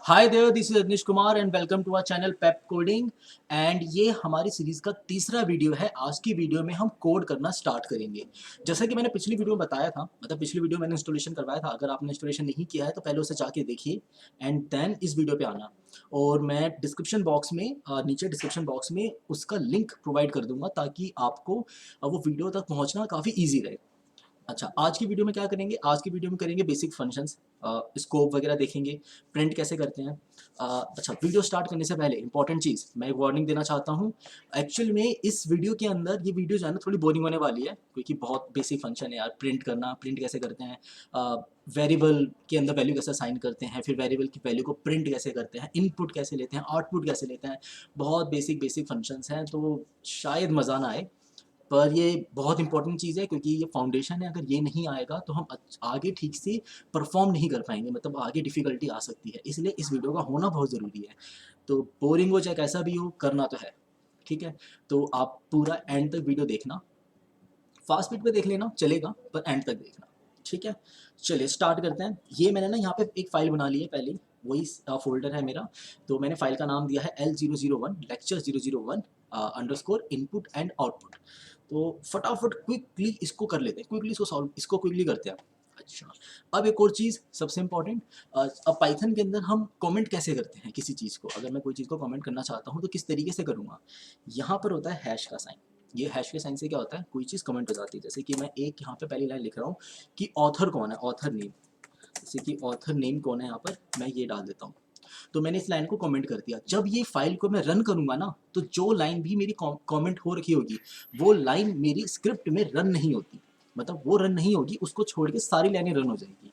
Hi there, this is Anish Kumar and welcome to our channel Pepcoding. एंड ये हमारी series का तीसरा वीडियो है। आज की वीडियो में हम कोड करना स्टार्ट करेंगे। जैसा कि मैंने पिछली वीडियो में बताया था, मतलब पिछली वीडियो मैंने इंस्टॉलेशन करवाया था। अगर आपने इंस्टॉलेशन नहीं किया है तो पहले उसे जाके देखिए एंड देन इस वीडियो पे आना। और मैं डिस्क्रिप्शन बॉक्स में नीचे डिस्क्रिप्शन बॉक्स में उसका लिंक प्रोवाइड कर दूंगा ताकि आपको वो वीडियो तक पहुंचना काफ़ी ईजी रहे। अच्छा, आज की वीडियो में क्या करेंगे? आज की वीडियो में करेंगे बेसिक फंक्शंस, स्कोप वगैरह देखेंगे, प्रिंट कैसे करते हैं। अच्छा, वीडियो स्टार्ट करने से पहले इंपॉर्टेंट चीज़ मैं एक वार्निंग देना चाहता हूँ। एक्चुअल में इस वीडियो के अंदर ये वीडियो जो है ना थोड़ी बोरिंग होने वाली है, क्योंकि बहुत बेसिक फंक्शन है यार। प्रिंट करना, प्रिंट कैसे करते हैं, वेरिएबल के अंदर वैल्यू कैसे असाइन करते हैं, फिर वेरिएबल की वैल्यू को प्रिंट कैसे करते हैं, इनपुट कैसे लेते हैं, आउटपुट कैसे लेते हैं। बहुत बेसिक बेसिक फंक्शंस हैं, तो शायद मज़ा ना आए। पर ये बहुत इंपॉर्टेंट चीज़ है, क्योंकि ये फाउंडेशन है। अगर ये नहीं आएगा तो हम आगे ठीक से परफॉर्म नहीं कर पाएंगे, मतलब आगे डिफ़िकल्टी आ सकती है। इसलिए इस वीडियो का होना बहुत ज़रूरी है। तो बोरिंग हो चाहे कैसा भी हो, करना तो है। ठीक है, तो आप पूरा एंड तक वीडियो देखना। फास्ट स्पीड पे देख लेना चलेगा, पर एंड तक देखना। ठीक है, चलिए स्टार्ट करते हैं। ये मैंने ना यहाँ पे एक फ़ाइल बना ली है पहले, वही फ़ोल्डर है मेरा। तो मैंने फ़ाइल का नाम दिया है L001 lecture 001 underscore input and output. तो फटाफट क्विकली इसको कर लेते हैं, क्विकली इसको सॉल्व, इसको क्विकली करते हैं। अच्छा, अब एक और चीज़ सबसे इंपॉर्टेंट, अब पाइथन के अंदर हम कमेंट कैसे करते हैं किसी चीज़ को। अगर मैं कोई चीज़ को कमेंट करना चाहता हूँ तो किस तरीके से करूँगा। यहाँ पर होता है हैश का साइन। ये हैश के साइन से क्या होता है, कोई चीज़ कमेंट हो जाती है। जैसे कि मैं एक यहाँ पे पहली लाइन लिख रहा हूँ कि ऑथर कौन है, ऑथर नेम। जैसे कि ऑथर नेम कौन है, यहाँ पर मैं ये डाल देता हूँ। तो मैंने इस लाइन को कमेंट कर दिया। जब ये फाइल को मैं रन करूंगा ना, तो जो लाइन भी मेरी कमेंट हो रखी होगी, वो लाइन मेरी स्क्रिप्ट में रन नहीं होती। मतलब वो रन नहीं होगी, उसको छोड़ के सारी लाइनें रन हो जाएगी।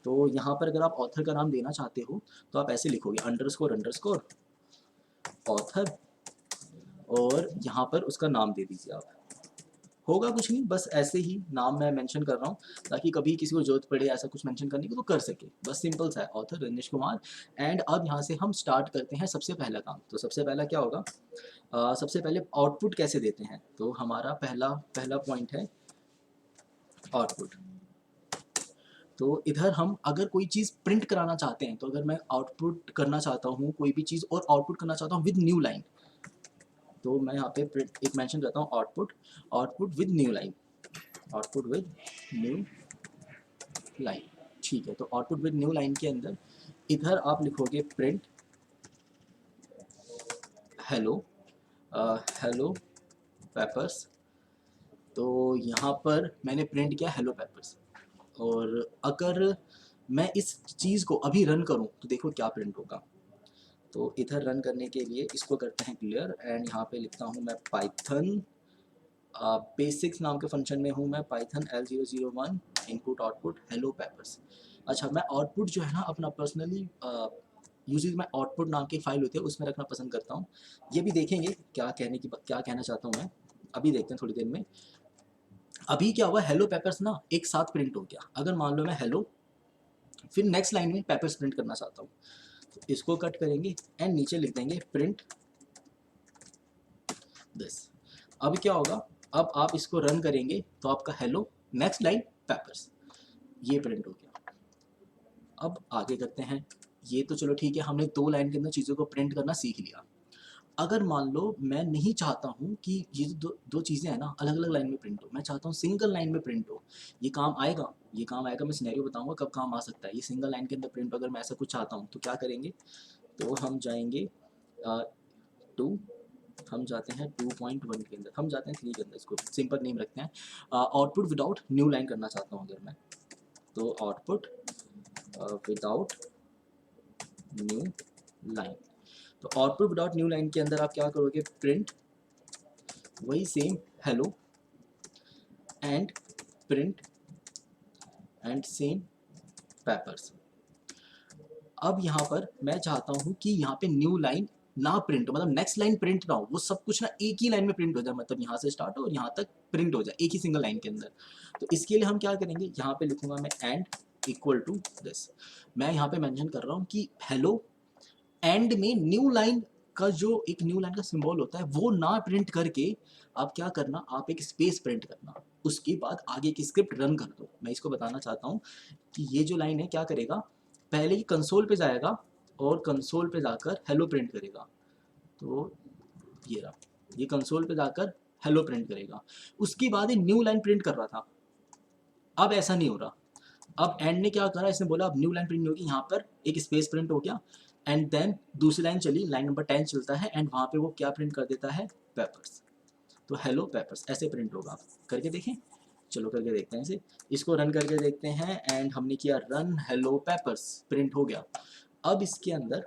तो यहाँ पर अगर आप ऑथर का नाम देना चाहते हो तो आप ऐसे लिखोगे अंडरस्कोर अंडरस्कोर ऑथर, और यहाँ पर उसका नाम दे दीजिए आप। होगा कुछ नहीं, बस ऐसे ही नाम मैं मेंशन कर रहा हूँ ताकि कभी किसी को जरूरत पड़े ऐसा कुछ मेंशन करने की तो कर सके। बस सिंपल सा है, ऑथर रजनीश कुमार। एंड अब यहाँ से हम स्टार्ट करते हैं सबसे पहला काम। तो सबसे पहला क्या होगा, सबसे पहले आउटपुट कैसे देते हैं। तो हमारा पहला पहला पॉइंट है आउटपुट। तो इधर हम अगर कोई चीज़ प्रिंट कराना चाहते हैं, तो अगर मैं आउटपुट करना चाहता हूँ कोई भी चीज़ और आउटपुट करना चाहता हूँ विद न्यू लाइन, तो मैं यहाँ पे एक मेंशन करता हूँ output, output with new line, output with new line. ठीक है, तो आउटपुट विद न्यू लाइन के अंदर इधर आप लिखोगे प्रिंट हेलो, हेलो पेपर्स। तो यहाँ पर मैंने प्रिंट किया हेलो पेपर्स। और अगर मैं इस चीज़ को अभी रन करूँ तो देखो क्या प्रिंट होगा। तो इधर रन करने के लिए इसको करते हैं क्लियर, एंड यहाँ पे लिखता हूँ मैं पाइथन बेसिक्स नाम के फंक्शन में हूँ मैं, Python L001 input output hello papers. अच्छा, मैं आउटपुट जो है ना अपना पर्सनली यूजेज में आउटपुट नाम की फाइल होती है उसमें रखना पसंद करता हूँ। ये भी देखेंगे क्या कहना चाहता हूँ मैं, अभी देखते हैं थोड़ी देर में। अभी क्या हुआ, हेलो पेपर्स ना एक साथ प्रिंट हो गया। अगर मान लो मैं हेलो, फिर नेक्स्ट लाइन में पेपर्स प्रिंट करना चाहता हूँ, तो इसको कट करेंगे एंड नीचे लिख देंगे प्रिंट दिस। अब क्या होगा, अब आप इसको रन करेंगे तो आपका हेलो नेक्स्ट लाइन पेपर्स ये प्रिंट हो गया। अब आगे करते हैं। ये तो चलो ठीक है, हमने दो लाइन के अंदर चीज़ों को प्रिंट करना सीख लिया। अगर मान लो मैं नहीं चाहता हूँ कि ये जो दो दो चीज़ें हैं ना अलग अलग लाइन में प्रिंट हो, मैं चाहता हूँ सिंगल लाइन में प्रिंट हो। ये काम आएगा, ये काम आएगा। मैं सिनेरियो बताऊंगा कब काम आ सकता है ये सिंगल लाइन के अंदर प्रिंट। अगर मैं ऐसा कुछ चाहता हूँ तो क्या करेंगे, तो हम जाएंगे टू, हम जाते हैं 2.1 के अंदर, हम जाते हैं 3 के अंदर, इसको सिंपल नेम रखते हैं। आउटपुट विदाउट न्यू लाइन करना चाहता हूँ अगर मैं, तो आउटपुट विदाउट न्यू लाइन। तो आउटपुट विदाउट न्यू लाइन के अंदर आप क्या करोगे, प्रिंट वही same hello and print and same papers. अब यहाँ पर मैं चाहता हूँ कि यहाँ पे न्यू लाइन ना प्रिंट हो, मतलब नेक्स्ट लाइन प्रिंट ना हो, वो सब कुछ ना एक ही लाइन में प्रिंट हो जाए, मतलब यहाँ से स्टार्ट हो और यहाँ तक प्रिंट हो जाए एक ही सिंगल लाइन के अंदर। तो इसके लिए हम क्या करेंगे, यहाँ पे लिखूंगा मैं एंड इक्वल टू दिस। मैं यहाँ पे मेंशन कर रहा हूँ कि हेलो एंड में न्यू लाइन का जो एक न्यू लाइन का सिंबल होता है वो ना प्रिंट करके आप क्या करना, आप एक स्पेस प्रिंट करना। उसके बाद आगे की स्क्रिप्ट रन कर दो। मैं इसको बताना चाहता हूँ कि ये जो लाइन है क्या करेगा, पहले ही कंसोल पे जाएगा और कंसोल पे जाकर हेलो प्रिंट करेगा। तो ये रहा, ये कंसोल पे जाकर हेलो प्रिंट करेगा। उसके बाद ये न्यू लाइन प्रिंट कर रहा था, अब ऐसा नहीं हो रहा। अब एंड ने क्या करा, इसने बोला अब न्यू लाइन प्रिंट नहीं होगी, यहाँ पर एक स्पेस प्रिंट हो गया। एंड देन दूसरी लाइन चली, लाइन नंबर 10 चलता है, एंड वहाँ पे वो क्या प्रिंट कर देता है, पेपर्स। तो हेलो पेपर्स ऐसे प्रिंट होगा। आप करके देखें, चलो करके देखते हैं इसे, इसको रन करके देखते हैं। एंड हमने किया रन, हेलो पेपर्स प्रिंट हो गया। अब इसके अंदर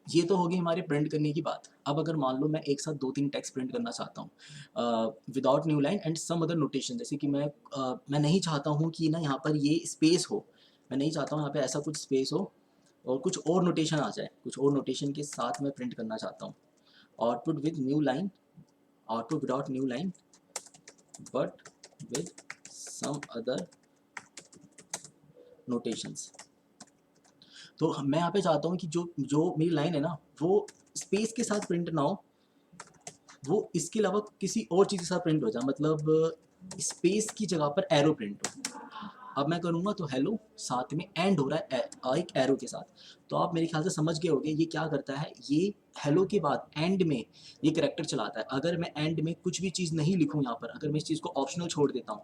ये तो होगी हमारे प्रिंट करने की बात। अब अगर मान लो मैं एक साथ 2-3 टेक्स्ट प्रिंट करना चाहता हूँ without new line and some other notation, जैसे कि मैं नहीं चाहता हूँ कि ना यहाँ पर ये स्पेस हो, मैं नहीं चाहता हूँ यहाँ पे ऐसा कुछ स्पेस हो और कुछ और नोटेशन आ जाए, कुछ और नोटेशन के साथ मैं प्रिंट करना चाहता हूँ। Output with new line, output without new line but with some other notations. तो मैं यहाँ पे चाहता हूँ कि जो जो मेरी लाइन है ना वो स्पेस के साथ प्रिंट ना हो, वो इसके अलावा किसी और चीज़ के साथ प्रिंट हो जाए, मतलब स्पेस की जगह पर एरो प्रिंट हो। अब मैं करूँगा तो हेलो, साथ में एंड हो रहा है एक एरो के साथ। तो आप मेरे ख्याल से समझ गए होंगे ये क्या करता है, ये हेलो के बाद एंड में ये करैक्टर चलाता है। अगर मैं एंड में कुछ भी चीज़ नहीं लिखूँ यहाँ पर, अगर मैं इस चीज़ को ऑप्शनल छोड़ देता हूँ,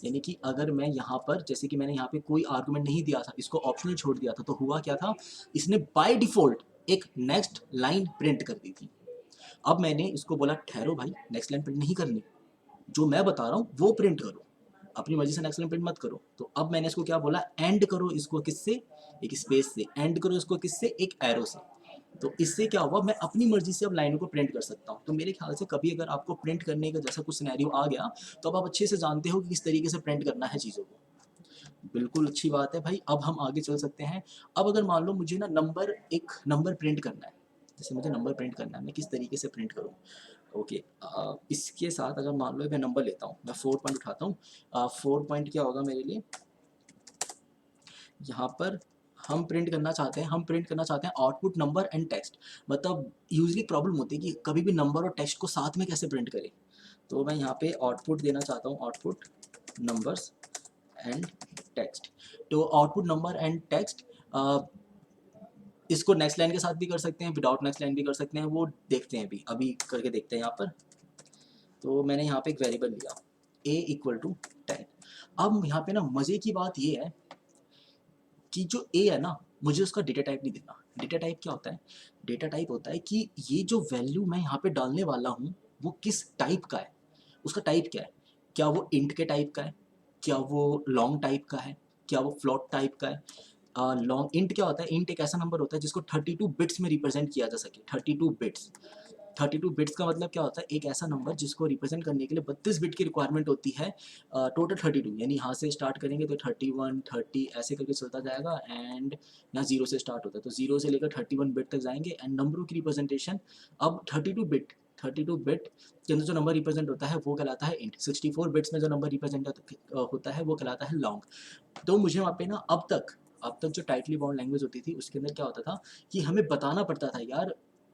यानी कि अगर मैं यहाँ पर, जैसे कि मैंने यहाँ पे कोई आर्गुमेंट नहीं दिया था, इसको ऑप्शनल छोड़ दिया था, तो हुआ क्या था, इसने बाय डिफ़ॉल्ट एक नेक्स्ट लाइन प्रिंट कर दी थी। अब मैंने इसको बोला ठहरो भाई, नेक्स्ट लाइन प्रिंट नहीं करनी, जो मैं बता रहा हूँ वो प्रिंट करो, अपनी मर्जी से नेक्स्ट लाइन प्रिंट मत करो। तो अब मैंने इसको क्या बोला, एंड करो इसको किससे, एक स्पेस से, एंड करो इसको किससे, एक एरो से। तो इससे क्या हुआ, मैं अपनी मर्जी से अब लाइनों को प्रिंट कर सकता हूँ। तो मेरे ख्याल से कभी अगर आपको प्रिंट करने का जैसा कुछ सिनेरियो आ गया, तो अब आप अच्छे से जानते हो कि किस तरीके से प्रिंट करना है चीज़ों को। बिल्कुल अच्छी बात है भाई। अब हम आगे चल सकते हैं। अब अगर मान लो मुझे ना एक नंबर प्रिंट करना है, जैसे मुझे नंबर प्रिंट करना है, मैं किस तरीके से प्रिंट करूँ। ओके, इसके साथ अगर मान लो मैं नंबर लेता हूँ, मैं 4 पॉइंट उठाता हूँ। 4 पॉइंट क्या होगा मेरे लिए, यहाँ पर हम प्रिंट करना चाहते हैं आउटपुट नंबर एंड टेक्स्ट। मतलब यूजली प्रॉब्लम होती है कि कभी भी नंबर और टेक्स्ट को साथ में कैसे प्रिंट करें। तो मैं यहाँ पे आउटपुट देना चाहता हूँ, आउटपुट नंबर्स एंड टेक्स्ट। तो आउटपुट नंबर एंड टेक्स्ट, इसको नेक्स्ट लाइन के साथ भी कर सकते हैं, विदाउट नेक्स्ट लाइन भी कर सकते हैं, वो देखते हैं अभी करके देखते हैं यहाँ पर। तो मैंने यहाँ पे एक वेरिएबल लिया a इक्वल टू 10। अब यहाँ पे ना मज़े की बात ये है कि जो a है ना, मुझे उसका डेटा टाइप नहीं देना। डेटा टाइप क्या होता है, डेटा टाइप होता है कि ये जो वैल्यू मैं यहाँ पे डालने वाला हूँ वो किस टाइप का है, उसका टाइप क्या है। क्या वो इंट के टाइप का है, क्या वो लॉन्ग टाइप का है, क्या वो फ्लोट टाइप का है। लॉन्ग इंट क्या होता है, इंट एक ऐसा नंबर होता है जिसको 32 बिट्स में रिप्रेजेंट किया जा सके। 32 बिट्स, 32 बिट्स का मतलब क्या होता है, एक ऐसा नंबर जिसको रिप्रेजेंट करने के लिए 32 बिट की रिक्वायरमेंट होती है। टोटल 32, यानी यहाँ से स्टार्ट करेंगे तो 31 30 ऐसे करके चलता जाएगा, एंड यहाँ जीरो से स्टार्ट होता है, तो जीरो से लेकर 31 बिट तक जाएंगे। एंड नंबरों की रिप्रेजेंटेशन, अब 32 बिट के अंदर जो नंबर रिप्रेजेंट होता है वो कहलाता है इंट। 64 बिट्स में जो नंबर रिप्रेजेंट होता है वो कहलाता है लॉन्ग। तो मुझे वहाँ पे ना अब तक जो टाइटली बाउंड लैंग्वेज होती थी उसके अंदर क्या होता था कि हमें बताना पड़ता था, यार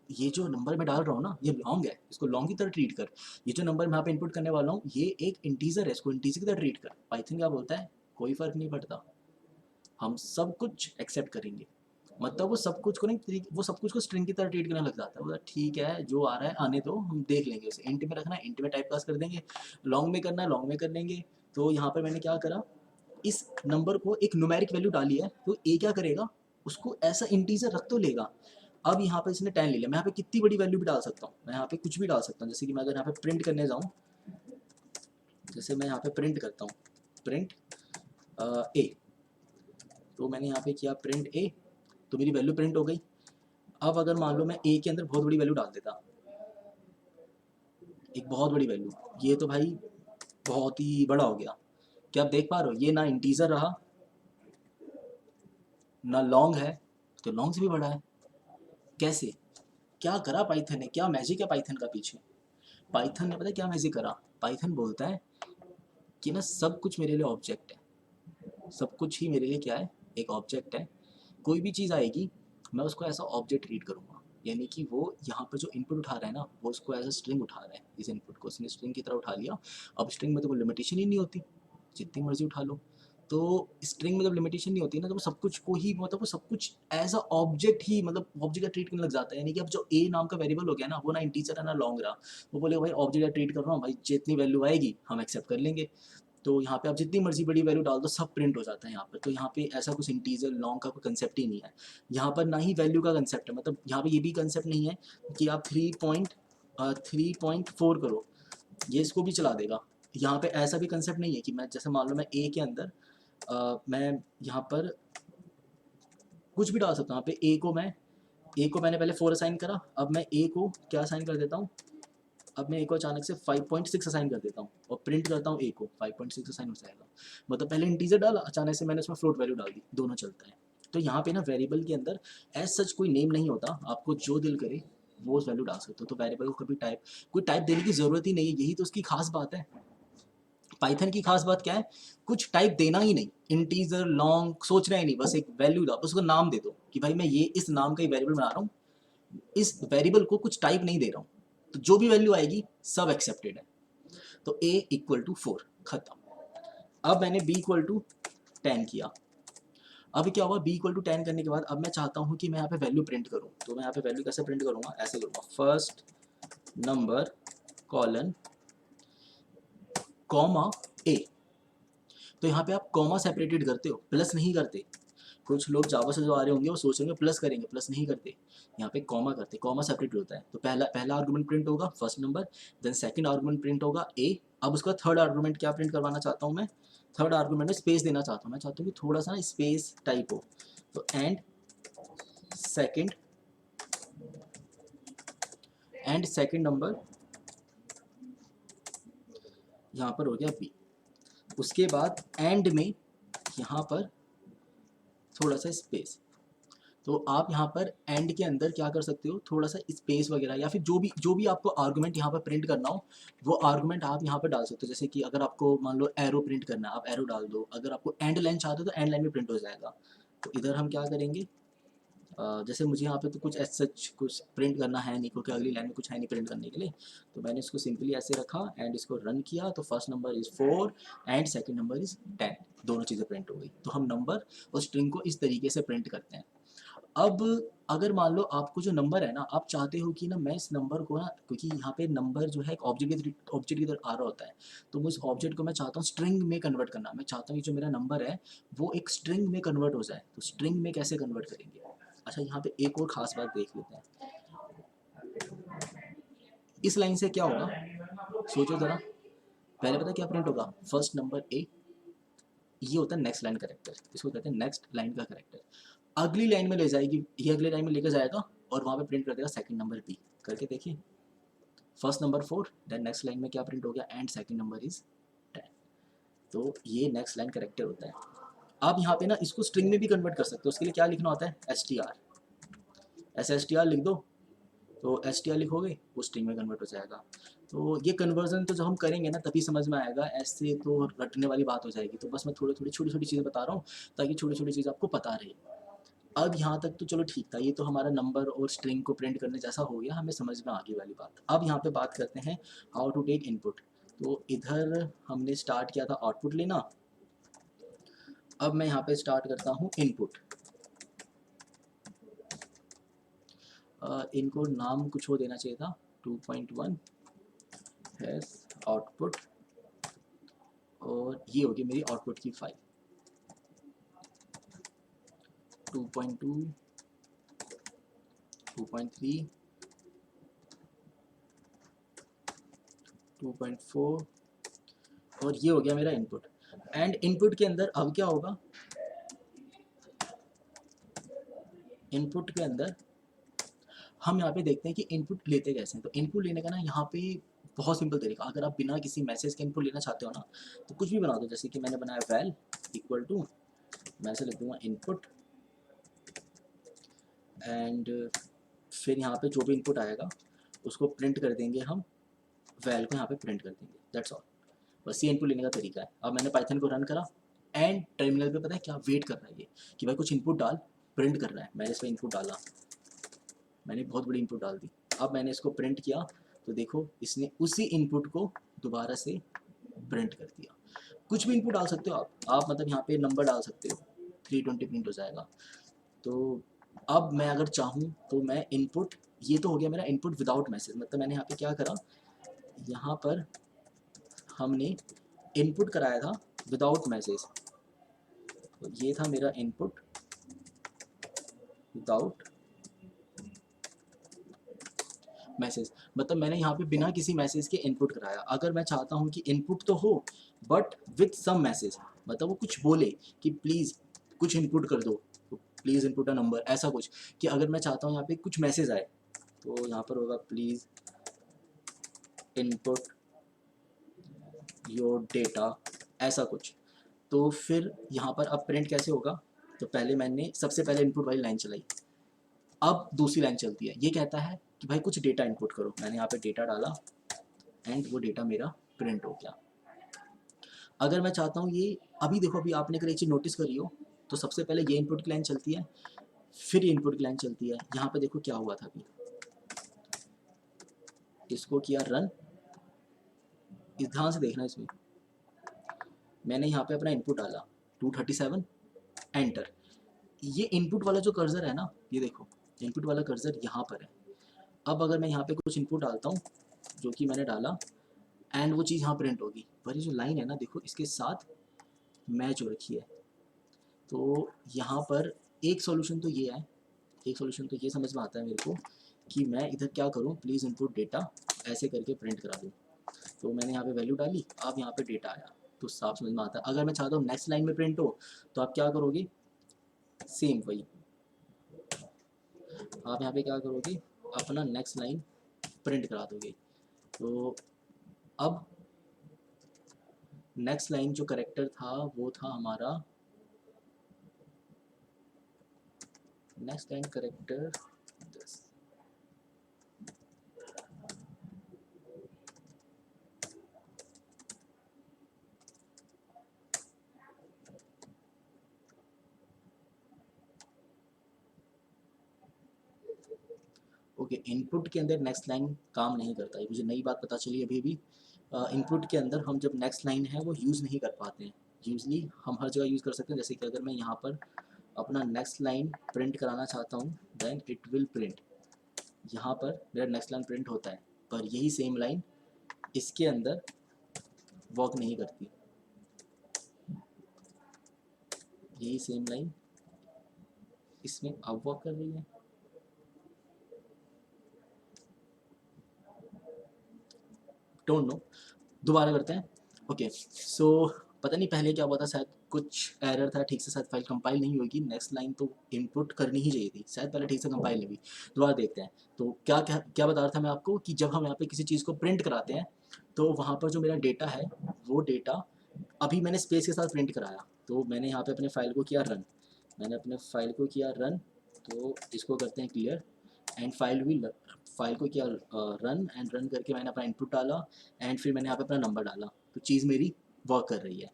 ये जो नंबर मैं डाल रहा हूँ ना ये लॉन्ग है, इसको लॉन्ग की तरह ट्रीट कर। ये जो नंबर मैं यहाँ पे इनपुट करने वाला हूँ ये एक इंटीजर है, इसको इंटीजर की तरह ट्रीट कर। पाइथन क्या बोलता है, कोई फर्क नहीं पड़ता, हम सब कुछ एक्सेप्ट करेंगे। मतलब वो सब कुछ को नहीं, वो सब कुछ को स्ट्रिंग की तरह ट्रीट करने लग जाता है। बोला ठीक है जो आ रहा है आने दो, हम देख लेंगे उसे। इंट में रखना है इंट में टाइप पास कर देंगे, लॉन्ग में करना है लॉन्ग में कर लेंगे। तो यहाँ पर मैंने क्या करा, इस नंबर को एक न्यूमेरिक वैल्यू डाली है, तो ए क्या करेगा, उसको ऐसा इंटीजर रख तो लेगा। अब यहाँ पे इसने 10 ले लिया, मैं यहाँ पे कितनी बड़ी वैल्यू भी डाल सकता हूँ, मैं यहाँ पे कुछ भी डाल सकता हूँ। जैसे कि मैं अगर यहाँ पे प्रिंट करने जाऊँ, जैसे मैं यहाँ पे प्रिंट करता हूँ, प्रिंट ए, तो मैंने यहाँ पे किया प्रिंट ए, तो मेरी वैल्यू प्रिंट हो गई। अब अगर मान लो मैं ए के अंदर बहुत बड़ी वैल्यू डाल देता, एक बहुत बड़ी वैल्यू, ये तो भाई बहुत ही बड़ा हो गया। क्या आप देख पा रहे हो, ये ना इंटीजर रहा ना लॉन्ग है, तो लॉन्ग से भी बड़ा है। कैसे, क्या करा पाइथन ने, क्या मैजिक है पाइथन का पीछे। पाइथन ने पता है क्या मैजिक करा, पाइथन बोलता है कि ना सब कुछ मेरे लिए ऑब्जेक्ट है, सब कुछ ही मेरे लिए क्या है, एक ऑब्जेक्ट है। कोई भी चीज़ आएगी मैं उसको ऐसा ऑब्जेक्ट ट्रीट करूँगा, यानी कि वो यहाँ पर जो इनपुट उठा रहा है ना वो उसको एज अ स्ट्रिंग उठा रहा है। इस इनपुट को उसने स्ट्रिंग की तरह उठा लिया। अब स्ट्रिंग में तो कोई लिमिटेशन ही नहीं होती, जितनी मर्जी उठा लो। तो स्ट्रिंग में जब लिमिटेशन नहीं होती है ना, तो वो सब कुछ को ही मतलब वो सब कुछ एज अ ऑब्जेक्ट ही मतलब ऑब्जेक्ट का ट्रीट करने लग जाता है। यानी कि अब जो ए नाम का वेरिएबल हो गया ना, वो ना इंटीजर है ना लॉन्ग रहा, वो बोलेगा भाई ऑब्जेक्ट का ट्रीट कर रहा हूँ भाई, जितनी वैल्यू आएगी हम एक्सेप्ट कर लेंगे। तो यहाँ पे आप जितनी मर्जी बड़ी वैल्यू डाल दो सब प्रिंट हो जाता है यहाँ पर। तो यहाँ पे ऐसा कुछ इंटीजर लॉन्ग का कोई कंसेप्ट ही नहीं है यहाँ पर, ना ही वैल्यू का कंसेप्ट है। मतलब यहाँ पे ये भी कंसेप्ट नहीं है कि आप 3.4 करो, ये इसको भी चला देगा। यहाँ पे ऐसा भी कंसेप्ट नहीं है कि मैं जैसे मान लो मैं ए के अंदर मैं यहाँ पर कुछ भी डाल सकता हूँ। यहाँ पे ए को मैंने पहले 4 असाइन करा, अब मैं ए को क्या असाइन कर देता हूँ, अब मैं ए को अचानक से 5.6 असाइन कर देता हूँ और प्रिंट करता हूँ ए को, 5.6 असाइन हो जाएगा। मतलब पहले इंटीजर डाला, अचानक से मैंने उसमें फ्लोट वैल्यू डाल दी, दोनों चलता है। तो यहाँ पे ना वेरिएबल के अंदर एज सच कोई नेम नहीं होता, आपको जो दिल करे वो उस वैल्यू डाल सकते हो। तो वेरिएबल को कभी कोई टाइप देने की जरूरत ही नहीं है, यही तो उसकी खास बात है। पाइथन की खास बात क्या है, कुछ टाइप देना ही नहीं, इंटीजर लॉन्ग सोचना ही नहीं, बस एक वैल्यू दो, उसको नाम दे दो कि भाई मैं ये इस नाम का ही वेरिएबल बना रहा हूँ, इस वेरिएबल को कुछ टाइप नहीं दे रहा हूँ, तो जो भी वैल्यू आएगी सब एक्सेप्टेड है। तो a इक्वल टू 4 खत्म। अब मैंने b इक्वल टू 10 किया। अब क्या हुआ, b इक्वल टू 10 करने के बाद अब मैं चाहता हूँ कि मैं यहाँ पे वैल्यू प्रिंट करूँ। तो मैं यहाँ पे वैल्यू कैसे प्रिंट करूँगा, ऐसे करूँगा, first number colon comma a। तो यहाँ पे आप कॉमा सेपरेटेड करते हो, प्लस नहीं करते। कुछ लोग जावा से जो आ रहे होंगे वो सोच रहे होंगे प्लस करेंगे, प्लस नहीं करते, यहाँ पे कॉमा करते, कॉमा सेपरेट होता है। तो पहला आर्गुमेंट प्रिंट होगा first number, then second argument print होगा ए। अब उसका थर्ड आर्गुमेंट क्या प्रिंट करवाना चाहता हूँ मैं, थर्ड आर्गुमेंट में स्पेस देना चाहता हूँ, मैं चाहता हूँ कि थोड़ा सा स्पेस टाइप हो। तो सेकंड नंबर यहाँ पर हो गया बी। उसके बाद एंड में यहाँ पर थोड़ा सा स्पेस। तो आप यहाँ पर एंड के अंदर क्या कर सकते हो, थोड़ा सा स्पेस वगैरह या फिर जो भी आपको आर्गुमेंट यहाँ पर प्रिंट करना हो वो आर्गुमेंट आप यहाँ पर डाल सकते हो। जैसे कि अगर आपको मान लो एरो प्रिंट करना है, आप एरो डाल दो। अगर आपको एंड लाइन चाहते हो तो एंड लाइन में प्रिंट हो जाएगा। तो इधर हम क्या करेंगे, जैसे मुझे यहाँ पे तो कुछ ऐसा कुछ प्रिंट करना है नहीं, क्योंकि अगली लाइन में कुछ है नहीं प्रिंट करने के लिए, तो मैंने इसको सिंपली ऐसे रखा एंड इसको रन किया। तो first number is 4 and second number is 10, दोनों चीज़ें प्रिंट हो गई। तो हम नंबर और स्ट्रिंग को इस तरीके से प्रिंट करते हैं। अब अगर मान लो आपको जो नंबर है ना, आप चाहते हो कि ना मैं इस नंबर को ना, क्योंकि यहाँ पे नंबर जो है एक ऑब्जेक्ट की तरह आ रहा होता है, तो मैं उस ऑब्जेक्ट को मैं चाहता हूँ स्ट्रिंग में कन्वर्ट करना। मैं चाहता हूँ कि जो मेरा नंबर है वो एक स्ट्रिंग में कन्वर्ट हो जाए। तो स्ट्रिंग में कैसे कन्वर्ट करेंगे, अच्छा यहाँ पे एक और ख़ास बात देख लेते हैं। इस लाइन से क्या होगा, सोचो ज़रा, पहले पता क्या प्रिंट होगा, फर्स्ट नंबर ए, ये होता है नेक्स्ट लाइन करेक्टर, इसको कहते हैं नेक्स्ट लाइन का करेक्टर। अगली लाइन में ले जाएगी, ये अगली लाइन में लेकर जाएगा और वहाँ पे प्रिंट कर देगा सेकंड नंबर बी। करके देखिए, first number 4, then next line में क्या प्रिंट हो गया, एंड सेकंड नंबर इज 10। तो ये नेक्स्ट लाइन करेक्टर होता है। आप यहाँ पे ना इसको स्ट्रिंग में भी कन्वर्ट कर सकते हो। उसके लिए क्या लिखना होता है, str, ऐसे str लिख दो, तो str लिखोगे वो स्ट्रिंग में कन्वर्ट हो जाएगा। तो ये कन्वर्जन तो जब हम करेंगे ना तभी समझ में आएगा, ऐसे तो रटने वाली बात हो जाएगी। तो बस मैं थोड़ी थोड़ी छोटी छोटी चीज़ें बता रहा हूँ ताकि छोटी छोटी चीज़ आपको पता रहे। अब यहाँ तक तो चलो ठीक था, ये तो हमारा नंबर और स्ट्रिंग को प्रिंट करने जैसा हो गया, हमें समझ में आ गई वाली बात। अब यहाँ पे बात करते हैं हाउ टू टेक इनपुट। तो इधर हमने स्टार्ट किया था आउटपुट लेना, अब मैं यहाँ पे स्टार्ट करता हूँ इनपुट। इनको नाम कुछ हो देना चाहिए था, 2.1 हैश आउटपुट, और ये होगी मेरी आउटपुट की फाइल 2.2 2.3 2.4, और ये हो गया मेरा इनपुट। एंड इनपुट के अंदर अब क्या होगा, इनपुट के अंदर हम यहाँ पे देखते हैं कि इनपुट लेते कैसे हैं। तो इनपुट लेने का ना यहाँ पे बहुत सिंपल तरीका, अगर आप बिना किसी मैसेज के इनपुट लेना चाहते हो ना, तो कुछ भी बना दो। जैसे कि मैंने बनाया वैल इक्वल टू, मैं ऐसे लिख दूंगा इनपुट, एंड फिर यहाँ पे जो भी इनपुट आएगा उसको प्रिंट कर देंगे हम, वैल को यहाँ पे प्रिंट कर देंगे, दैट्स ऑल। बस ये इनपुट लेने का तरीका है। अब मैंने पाइथन को रन करा एंड टर्मिनल पे पता है क्या वेट कर रहा है ये, कि भाई कुछ इनपुट डाल, प्रिंट कर रहा है। मैंने इस पर इनपुट डाला, मैंने बहुत बड़ी इनपुट डाल दी। अब मैंने इसको प्रिंट किया तो देखो इसने उसी इनपुट को दोबारा से प्रिंट कर दिया। कुछ भी इनपुट डाल सकते हो आप मतलब यहाँ पे नंबर डाल सकते हो, 320 प्रिंट हो जाएगा। तो अब मैं अगर चाहूँ तो मैं इनपुट, ये तो हो गया मेरा इनपुट विदाउट मैसेज, मतलब मैंने यहाँ पे क्या करा, यहाँ पर हमने इनपुट कराया था विदाउट मैसेज, तो ये था मेरा इनपुट विदाउट मैसेज, मतलब मैंने यहाँ पे बिना किसी मैसेज के इनपुट कराया। अगर मैं चाहता हूँ कि इनपुट तो हो बट विथ सम मैसेज, मतलब वो कुछ बोले कि प्लीज़ कुछ इनपुट कर दो, प्लीज़ इनपुट अ नंबर, ऐसा कुछ, कि अगर मैं चाहता हूँ यहाँ पे कुछ मैसेज आए तो यहाँ पर होगा प्लीज़ इनपुट योर डेटा, ऐसा कुछ। तो फिर यहाँ पर अब प्रिंट कैसे होगा, तो पहले मैंने सबसे पहले इनपुट वाली लाइन चलाई, अब दूसरी लाइन चलती है, ये कहता है कि भाई कुछ डेटा इनपुट करो, मैंने यहाँ पे डेटा डाला एंड वो डेटा मेरा प्रिंट हो गया। अगर मैं चाहता हूँ ये, अभी देखो अभी आपने अगर एक चीज़ नोटिस करी हो तो सबसे पहले ये इनपुट की लाइन चलती है, फिर ये इनपुट की लाइन चलती है। यहाँ पे देखो क्या हुआ था, अभी इसको किया रन, इस ध्यान से देखना, इसमें मैंने यहाँ पे अपना इनपुट डाला 237 एंटर, ये इनपुट वाला जो कर्सर है ना, ये देखो इनपुट वाला कर्सर यहाँ पर है। अब अगर मैं यहाँ पे कुछ इनपुट डालता हूँ जो कि मैंने डाला एंड वो चीज़ यहाँ प्रिंट होगी, पर ये जो लाइन है ना देखो इसके साथ मैच हो रखी है। तो यहाँ पर एक सॉल्यूशन तो ये है, एक सॉल्यूशन तो ये समझ में आता है मेरे को कि मैं इधर क्या करूँ, प्लीज़ इनपुट डेटा ऐसे करके प्रिंट करा दूँ। तो मैंने यहाँ पे वैल्यू डाली, अब यहाँ पे डेटा आया, तो साफ समझ में आता है। अगर मैं चाहता हूँ नेक्स्ट लाइन में प्रिंट हो तो आप क्या करोगे, सेम वही, आप यहाँ पे क्या करोगे, अपना नेक्स्ट लाइन प्रिंट करा दोगे। तो अब नेक्स्ट लाइन जो करेक्टर था वो था हमारा, next line character okay, input के अंदर नेक्स्ट लाइन काम नहीं करता है, मुझे नई बात पता चली अभी भी। इनपुट के अंदर हम जब नेक्स्ट लाइन है वो यूज़ नहीं कर पाते हैं, यूजली हम हर जगह यूज़ कर सकते हैं। जैसे कि अगर मैं यहाँ पर अपना नेक्स्ट लाइन प्रिंट कराना चाहता हूँ देन इट विल प्रिंट, यहाँ पर मेरा नेक्स्ट लाइन प्रिंट होता है, पर यही सेम लाइन इसके अंदर वर्क नहीं करती, यही सेम लाइन इसमें अब वर्क कर रही है। डोंट नो, दोबारा करते हैं। ओके सो पता नहीं पहले क्या हुआ था, शायद कुछ एरर था, ठीक से शायद फाइल कंपाइल नहीं होगी, नेक्स्ट लाइन तो इनपुट करनी ही चाहिए थी, शायद पहले ठीक से कंपाइल नहीं हुई। दोबारा देखते हैं। तो क्या क्या क्या बता रहा था मैं आपको कि जब हम यहाँ पे किसी चीज़ को प्रिंट कराते हैं तो वहाँ पर जो मेरा डेटा है वो डेटा अभी मैंने स्पेस के साथ प्रिंट कराया, तो मैंने यहाँ पे अपने फाइल को किया रन, मैंने अपने फाइल को किया रन, तो इसको करते हैं क्लियर एंड फाइल को किया रन एंड रन करके मैंने अपना इनपुट डाला एंड फिर मैंने यहाँ पे अपना नंबर डाला, तो चीज़ मेरी वर्क कर रही है।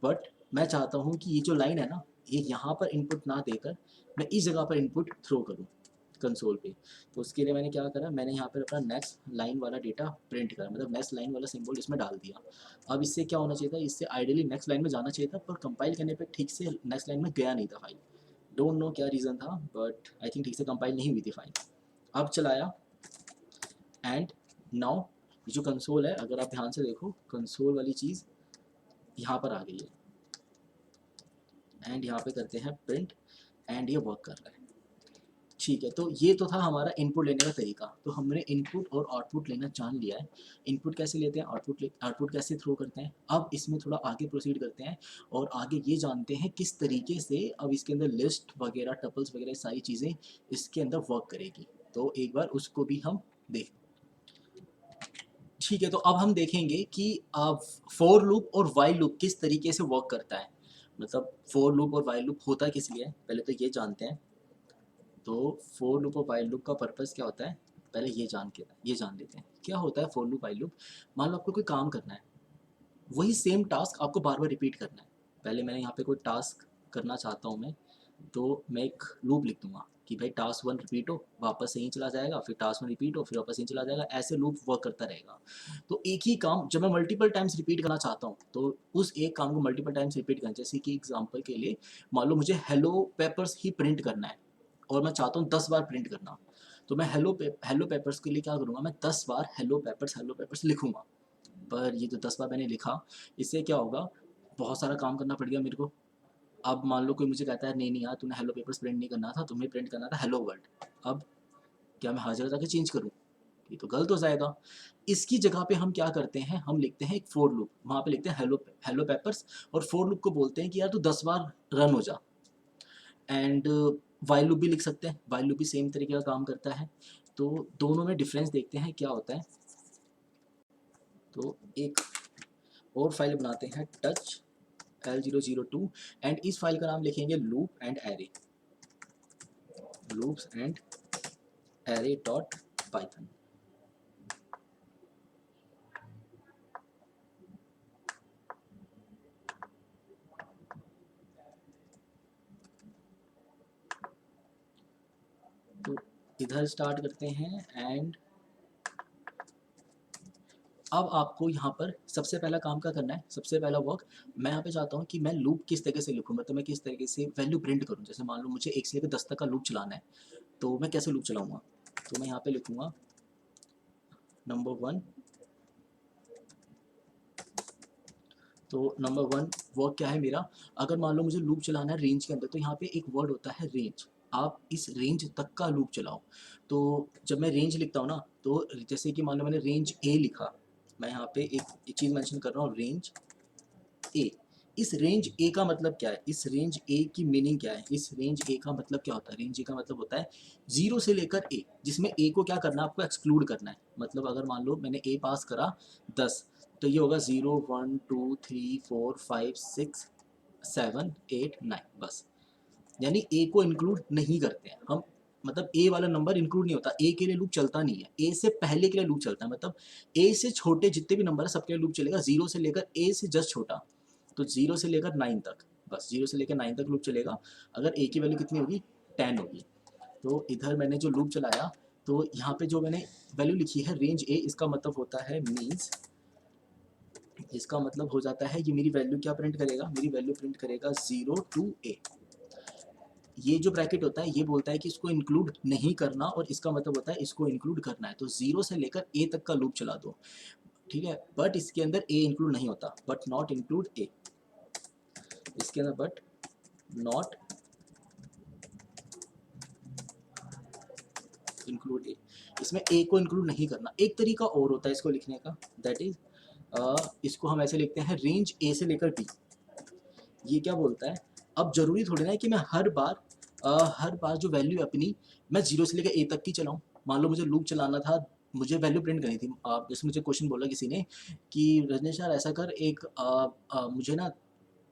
बट मैं चाहता हूँ कि ये जो लाइन है ना, ये यहाँ पर इनपुट ना देकर मैं इस जगह पर इनपुट थ्रो करूँ कंसोल पे। तो उसके लिए मैंने क्या करा, मैंने यहाँ पर अपना नेक्स्ट लाइन वाला डेटा प्रिंट करा, मतलब नेक्स्ट लाइन वाला सिंबल इसमें डाल दिया। अब इससे क्या होना चाहिए था, इससे आइडियली नेक्स्ट लाइन में जाना चाहिए था, पर कंपाइल करने पर ठीक से नेक्स्ट लाइन में गया नहीं था फाइल। डोंट नो क्या रीज़न था, बट आई थिंक ठीक से कंपाइल नहीं हुई थी फाइल। अब चलाया एंड नाउ ये जो कंसोल है, अगर आप ध्यान से देखो कंसोल वाली चीज़ यहाँ पर आ गई है एंड यहाँ पे करते हैं प्रिंट एंड ये वर्क कर रहा है। ठीक है, तो ये तो था हमारा इनपुट लेने का तरीका। तो हमने इनपुट और आउटपुट लेना जान लिया है, इनपुट कैसे लेते हैं, आउटपुट कैसे थ्रो करते हैं। अब इसमें थोड़ा आगे प्रोसीड करते हैं और आगे ये जानते हैं किस तरीके से अब इसके अंदर लिस्ट वगैरह टपल्स वगैरह सारी चीज़ें इसके अंदर वर्क करेगी। तो एक बार उसको भी हम देख, ठीक है, तो अब हम देखेंगे कि अब फोर लूप और वाइल लूप किस तरीके से वर्क करता है, मतलब फोर लूप और वाइल लूप होता किस लिए है, पहले तो ये जानते हैं। तो फोर लूप और वाइल लूप का पर्पस क्या होता है, पहले ये जान लेते हैं क्या होता है फोर लूप वाइल लूप। मान लो आपको कोई काम करना है, वही सेम टास्क आपको बार बार रिपीट करना है। पहले मैंने यहाँ पे कोई टास्क करना चाहता हूँ मैं, तो मैं एक लूप लिख दूँगा कि भाई टास्क 1 रिपीट हो, वापस से ही चला जाएगा, फिर टास्क 1 रिपीट हो, फिर वापस यहीं चला जाएगा, ऐसे लूप वर्क करता रहेगा। तो एक ही काम जब मैं मल्टीपल टाइम्स रिपीट करना चाहता हूँ, तो उस एक काम को मल्टीपल टाइम्स रिपीट करना, जैसे कि एग्जांपल के लिए मान लो मुझे हेलो पेपर्स ही प्रिंट करना है और मैं चाहता हूँ 10 बार प्रिंट करना, तो मैं हेलो पेपर्स के लिए क्या करूँगा, मैं 10 बार हेलो पेपर्स लिखूँगा। पर ये जो 10 बार मैंने लिखा, इससे क्या होगा, बहुत सारा काम करना पड़ गया मेरे को। अब मान लो कोई मुझे कहता है नहीं नहीं यार, तूने हेलो पेपर्स प्रिंट नहीं करना था, तुम्हें प्रिंट करना था हेलो वर्ल्ड। अब क्या मैं हर जगह जाके चेंज करूँ? ये तो गलत हो जाएगा। इसकी जगह पे हम क्या करते हैं, हम लिखते हैं एक फोर लूप, वहाँ पे लिखते हैं हेलो पेपर्स, और फोर लूप को बोलते हैं कि यार तू 10 बार रन हो जा। एंड वाइल लूप भी लिख सकते हैं, वाइल लूप भी सेम तरीके का काम करता है। तो दोनों में डिफरेंस देखते हैं क्या होता है। तो एक और फाइल बनाते हैं टच L002 एंड इस फाइल का नाम लिखेंगे loop and array, loops and array dot Python. तो इधर स्टार्ट करते हैं एंड अब आपको यहाँ पर सबसे पहला काम क्या करना है, सबसे पहला वर्क मैं यहाँ पे चाहता हूँ कि मैं लूप किस तरीके से लिखूँ, मतलब मैं किस तरीके से वैल्यू प्रिंट करूँ। जैसे मान लो मुझे 1 से लेकर 10 तक का लूप चलाना है, तो मैं कैसे लूप चलाऊँगा, तो मैं यहाँ पे लिखूँगा नंबर 1। तो नंबर 1 वर्क क्या है मेरा, अगर मान लो मुझे लूप चलाना है रेंज के अंदर, तो यहाँ पे एक वर्ड होता है रेंज, आप इस रेंज तक का लूप चलाओ। तो जब मैं रेंज लिखता हूँ ना, तो जैसे कि मान लो मैंने रेंज ए लिखा, मैं यहाँ पे एक चीज़ मेंशन कर रहा हूँ, रेंज ए। इस रेंज ए का मतलब क्या है, इस रेंज ए की मीनिंग क्या है, इस रेंज ए का मतलब क्या होता है, रेंज ए का मतलब होता है 0 से लेकर ए, जिसमें ए को क्या करना है, आपको एक्सक्लूड करना है। मतलब अगर मान लो मैंने ए पास करा 10, तो ये होगा 0 1 2 3 4 5 6 7 8 9, बस। यानी ए को इंक्लूड नहीं करते हैं हम, मतलब ए वाला नंबर इंक्लूड नहीं होता, ए के लिए लूप चलता नहीं है, ए से पहले के लिए लूप चलता है, मतलब ए से छोटे जितने भी नंबर है सबके लिए लूप चलेगा, 0 से लेकर ए से जस्ट छोटा, तो 0 से लेकर 9 तक, बस 0 से लेकर 9 तक लूप चलेगा। अगर ए की वैल्यू कितनी होगी, 10 होगी। तो इधर मैंने जो लूप चलाया, तो यहाँ पे जो मैंने वैल्यू लिखी है रेंज ए, इसका मतलब होता है मीन्स, इसका मतलब हो जाता है ये मेरी वैल्यू क्या प्रिंट करेगा, मेरी वैल्यू प्रिंट करेगा 0 to a। ये जो ब्रैकेट होता है ये बोलता है कि इसको इंक्लूड नहीं करना, और इसका मतलब होता है इसको इंक्लूड करना है। तो 0 से लेकर ए तक का लूप चला दो, ठीक है, बट इसके अंदर ए इंक्लूड नहीं होता, बट नॉट इंक्लूड ए, इसके अंदर बट नॉट इंक्लूड ए, इसमें ए को इंक्लूड नहीं करना। एक तरीका और होता है इसको लिखने का, दैट इज इसको हम ऐसे लिखते हैं रेंज ए से लेकर बी। ये क्या बोलता है, अब जरूरी थोड़ी ना है कि मैं हर बार जो वैल्यू अपनी मैं 0 से लेकर ए तक की चलाऊं। मान लो मुझे लूप चलाना था, मुझे वैल्यू प्रिंट करनी थी, जैसे मुझे क्वेश्चन बोला किसी ने कि रजनीश यार ऐसा कर, एक मुझे ना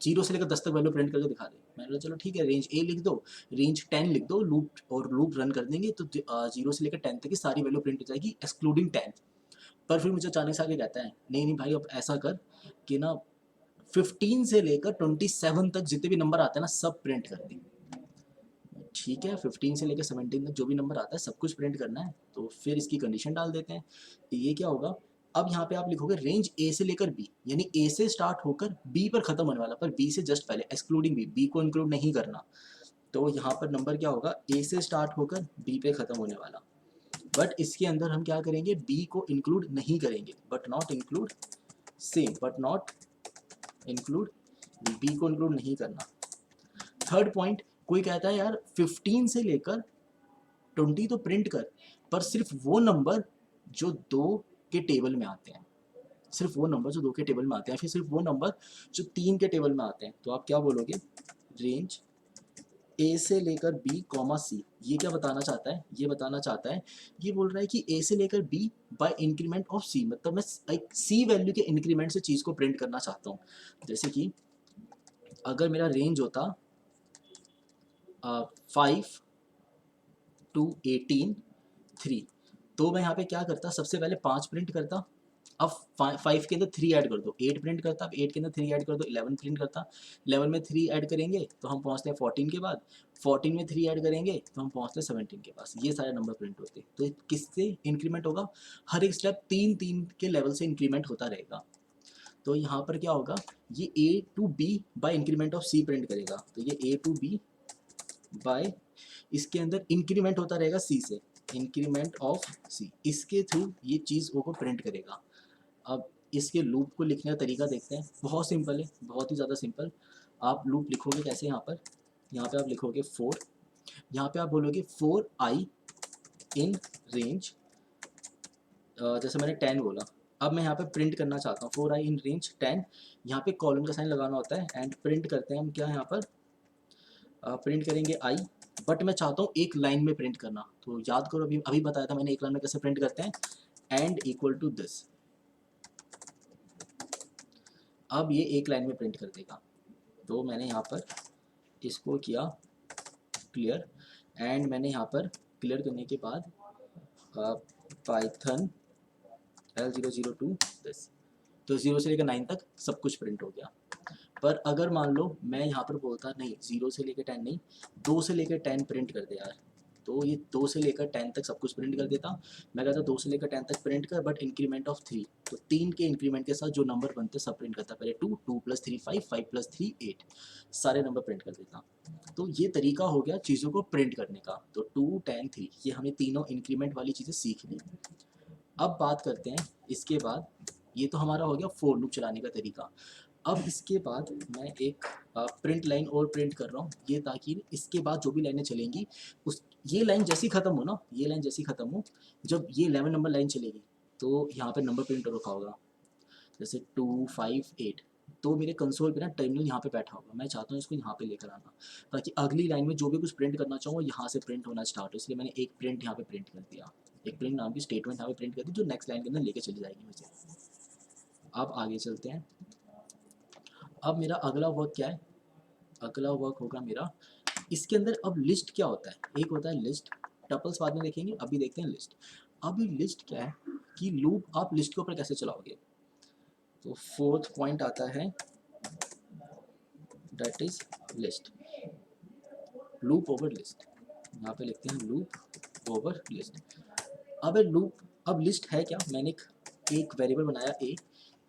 0 से लेकर 10 तक वैल्यू प्रिंट करके दिखा दे। मैंने बोला चलो ठीक है, रेंज ए लिख दो, रेंज 10 लिख दो, लूप और लूप रन कर देंगे, तो 0 से लेकर 10 तक की सारी वैल्यू प्रिंट हो जाएगी एक्सक्लूडिंग 10। पर फिर मुझे अचानक से आके कहता है नहीं नहीं भाई, अब ऐसा कर कि ना 15 से लेकर 27 तक जितने भी नंबर आते हैं ना सब प्रिंट कर दें। ठीक है, 15 से लेकर 17 तक जो भी नंबर आता है सब कुछ प्रिंट करना है, तो फिर इसकी कंडीशन डाल देते हैं। ये क्या होगा, अब यहाँ पे आप लिखोगे रेंज ए से लेकर बी, यानी ए से स्टार्ट होकर बी पर खत्म होने वाला, पर बी से जस्ट पहले, एक्सक्लूडिंग बी को इंक्लूड नहीं करना। तो यहाँ पर नंबर क्या होगा, ए से स्टार्ट होकर बी पे खत्म होने वाला, बट इसके अंदर हम क्या करेंगे, बी को इंक्लूड नहीं करेंगे, but not include, same but not include, B को इंक्लूड नहीं करना। थर्ड पॉइंट, कोई कहता है यार 15 से लेकर 20 तो प्रिंट कर, पर सिर्फ वो नंबर जो 2 के टेबल में आते हैं, सिर्फ वो नंबर जो 2 के टेबल में आते हैं, फिर सिर्फ वो नंबर जो 3 के टेबल में आते हैं। तो आप क्या बोलोगे, रेंज ए से लेकर बी कॉमा सी। ये क्या बताना चाहता है, ये बताना चाहता है, ये बोल रहा है कि ए से लेकर बी बाय इंक्रीमेंट ऑफ सी, मतलब मैं एक सी वैल्यू के इंक्रीमेंट से चीज़ को प्रिंट करना चाहता हूँ। जैसे कि अगर मेरा रेंज होता 5 to 18 3, तो मैं यहाँ पे क्या करता, सबसे पहले 5 प्रिंट करता, अब 5 के अंदर 3 ऐड कर दो, 8 प्रिंट करता, अब 8 के अंदर 3 ऐड कर दो 11 प्रिंट करता, 11 में 3 ऐड करेंगे तो हम पहुंचते हैं 14 के बाद, 14 में 3 ऐड करेंगे तो हम पहुंचते हैं 17 के पास। ये सारे नंबर प्रिंट होते हैं। तो किससे इंक्रीमेंट होगा? हर एक स्टेप 3 के लेवल से इंक्रीमेंट होता रहेगा। तो यहाँ पर क्या होगा, ये A to B by increment of C print करेगा। तो ये A टू B बाय, इसके अंदर इंक्रीमेंट होता रहेगा C से, इंक्रीमेंट ऑफ C, इसके थ्रू ये चीज़ को प्रिंट करेगा। अब इसके लूप को लिखने का तरीका देखते हैं। बहुत सिंपल है, बहुत ही ज़्यादा सिंपल। आप लूप लिखोगे कैसे? यहाँ पे आप लिखोगे 4, यहाँ पे आप बोलोगे 4i इन रेंज, जैसे मैंने 10 बोला। अब मैं यहाँ पे प्रिंट करना चाहता हूँ 4i इन रेंज 10, यहाँ पे कॉलम का साइन लगाना होता है एंड प्रिंट करते हैं हम क्या यहाँ पर, प्रिंट करेंगे i, बट मैं चाहता हूँ एक लाइन में प्रिंट करना। तो याद करो अभी अभी बताया था मैंने एक लाइन में कैसे प्रिंट करते हैं, एंड इक्वल टू दिस। अब ये एक लाइन में प्रिंट कर देगा। तो मैंने यहाँ पर इसको किया क्लियर, एंड मैंने यहाँ पर क्लियर करने के बाद पाइथन L002 दिस, तो 0 से लेकर 9 तक सब कुछ प्रिंट हो गया। पर अगर मान लो मैं यहाँ पर बोलता नहीं 0 से लेकर 10 नहीं, 2 से लेकर 10 प्रिंट कर दे यार, तो ये 2 से लेकर 10 तक सब कुछ प्रिंट कर देता। मैं कहता 2 से लेकर 10 तक प्रिंट कर, बट इंक्रीमेंट ऑफ 3, तो 3 के इंक्रीमेंट के साथ जो नंबर बनते सब प्रिंट करता। पहले 2, 2 + 3 5, 5 + 3 8, सारे नंबर प्रिंट कर देता। तो ये तरीका हो गया चीज़ों को प्रिंट करने का। तो 2, 10, 3, ये हमने तीनों इंक्रीमेंट वाली चीज़ें सीख ली। अब बात करते हैं इसके बाद, ये तो हमारा हो गया फोर लूप चलाने का तरीका। अब इसके बाद मैं एक प्रिंट लाइन और प्रिंट कर रहा हूँ, ये ताकि इसके बाद जो भी लाइनें चलेंगी उस, ये लाइन जैसी ख़त्म हो ना, ये लाइन जैसी ख़त्म हो, जब ये 11 नंबर लाइन चलेगी तो यहाँ पे नंबर प्रिंट रखा होगा, जैसे 2, 5, 8, तो मेरे कंसोल पे ना टर्मिनल यहाँ पे बैठा होगा। मैं चाहता हूँ इसको यहाँ पे लेकर आना, ताकि अगली लाइन में जो भी कुछ प्रिंट करना चाहूँ यहाँ से प्रिंट होना स्टार्ट हो। इसलिए मैंने एक प्रिंट यहाँ पे प्रिंट कर दिया, एक प्रिंट नाम की स्टेटमेंट यहाँ पे प्रिंट कर दी, जो नेक्स्ट लाइन के अंदर लेके चली जाएगी मुझे। अब आगे चलते हैं। अब मेरा अगला वर्क क्या है? अगला वर्क होगा मेरा इसके अंदर, अब लिस्ट क्या होता है? एक होता है लिस्ट, टपल्स बाद में देखेंगे, अभी देखते हैं लिस्ट। अब ये लिस्ट क्या है कि लूप आप लिस्ट के ऊपर कैसे चलाओगे। तो फोर्थ पॉइंट आता है that is list, loop over list. यहाँ पे लिखते हैं लूप ओवर लिस्ट। अब लूप, अब लिस्ट है क्या? मैंने एक वेरिएबल बनाया ए,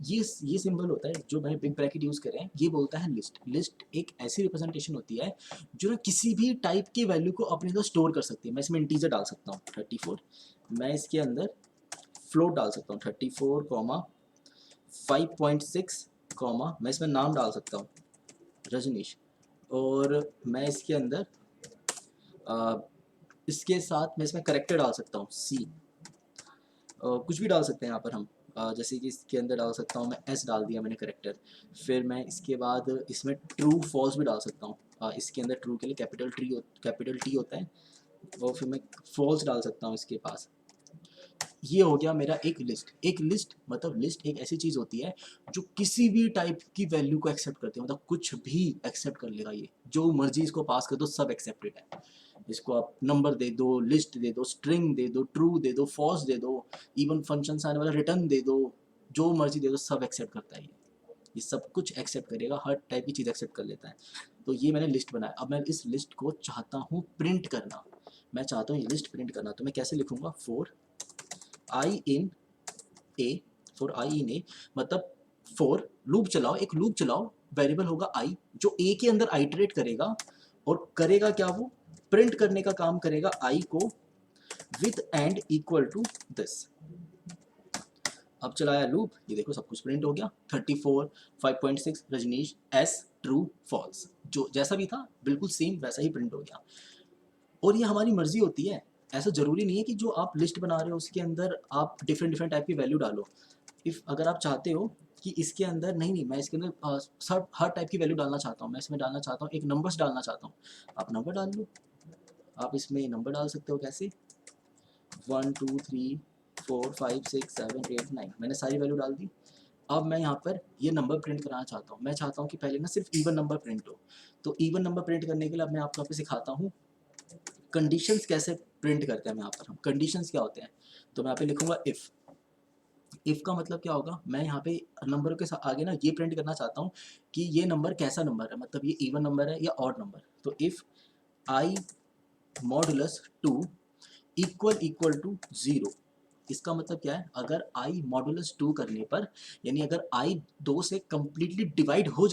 ये सिंबल होता है जो मैंने बिग ब्रैकेट यूज़ करे हैं, ये बोलता है लिस्ट। लिस्ट एक ऐसी रिप्रेजेंटेशन होती है जो ना किसी भी टाइप के वैल्यू को अपने अंदर स्टोर कर सकती है। मैं इसमें इंटीजर डाल सकता हूँ 34, मैं इसके अंदर फ्लोट डाल सकता हूँ 34, 5.6, मैं इसमें नाम डाल सकता हूँ रजनीश, और मैं इसके अंदर इसके साथ मैं इसमें करेक्टर डाल सकता हूँ सी, कुछ भी डाल सकते हैं यहाँ पर हम, जैसे कि इसके अंदर डाल सकता हूँ मैं एस डाल दिया मैंने करेक्टर। फिर मैं इसके बाद इसमें ट्रू फॉल्स भी डाल सकता हूँ, इसके अंदर ट्रू के लिए कैपिटल टी होता है, और फिर मैं फॉल्स डाल सकता हूँ इसके पास। ये हो गया मेरा एक लिस्ट। एक लिस्ट मतलब लिस्ट एक ऐसी चीज़ होती है जो किसी भी टाइप की वैल्यू को एक्सेप्ट करती है, मतलब कुछ भी एक्सेप्ट कर लेगा, ये जो मर्जी इसको पास कर दो सब एक्सेप्टेड है। इसको आप नंबर दे दो, लिस्ट दे दो, स्ट्रिंग दे दो, ट्रू दे दो, फॉल्स दे दो, इवन फंक्शन आने वाला रिटर्न दे दो, जो मर्जी दे दो सब एक्सेप्ट करता है। ये सब कुछ एक्सेप्ट करेगा, हर टाइप की चीज़ एक्सेप्ट कर लेता है। तो ये मैंने लिस्ट बनाया। अब मैं इस लिस्ट को चाहता हूँ प्रिंट करना, मैं चाहता हूँ ये लिस्ट प्रिंट करना, तो मैं कैसे लिखूँगा? For I in A, for I इन ए मतलब फॉर लूप चलाओ, एक लूप चलाओ, वेरिएबल होगा आई जो ए के अंदर आइटरेट करेगा, और करेगा क्या? वो प्रिंट करने का काम करेगा आई को with and equal to this. अब चलाया लूप, ये देखो सब कुछ प्रिंट हो गया, 34, 5.6 रजनीश, एस, ट्रू, फॉल्स, जो जैसा भी था बिल्कुल सेम वैसा ही प्रिंट हो गया। और ये हमारी मर्जी होती है, ऐसा जरूरी नहीं है कि जो आप लिस्ट बना रहे हो उसके अंदर आप डिफरेंट टाइप की वैल्यू डालो। इफ अगर आप चाहते हो कि इसके अंदर नहीं मैं इसके अंदर सब हर टाइप की वैल्यू डालना चाहता हूँ, मैं इसमें डालना चाहता हूँ एक नंबर्स डालना चाहता हूँ, आप नंबर डाल लो। आप इसमें नंबर डाल सकते हो, कैसे? 1, 2, 3, 4, 5, 6, 7, 8, 9, मैंने सारी वैल्यू डाल दी। अब मैं यहाँ पर ये नंबर प्रिंट कराना चाहता हूँ, मैं चाहता हूँ कि पहले ना सिर्फ इवन नंबर प्रिंट हो। तो इवन नंबर प्रिंट करने के लिए अब मैं आपको यहाँ पे सिखाता हूँ कंडीशंस कैसे प्रिंट करते हैं। यहाँ पर हम कंडीशंस क्या होते हैं, तो मैं यहाँ पे लिखूंगा इफ़, इफ़ का मतलब क्या होगा, मैं यहाँ पे नंबरों के आगे ना ये प्रिंट करना चाहता हूँ कि ये नंबर कैसा नंबर है, मतलब ये इवन नंबर है या ऑड नंबर। तो if I modulus 2 equal to 0, इसका मतलब क्या है, अगर आई मॉडुलस 2 करने पर, यानी अगर आई 2 से कंप्लीटली डिवाइड हो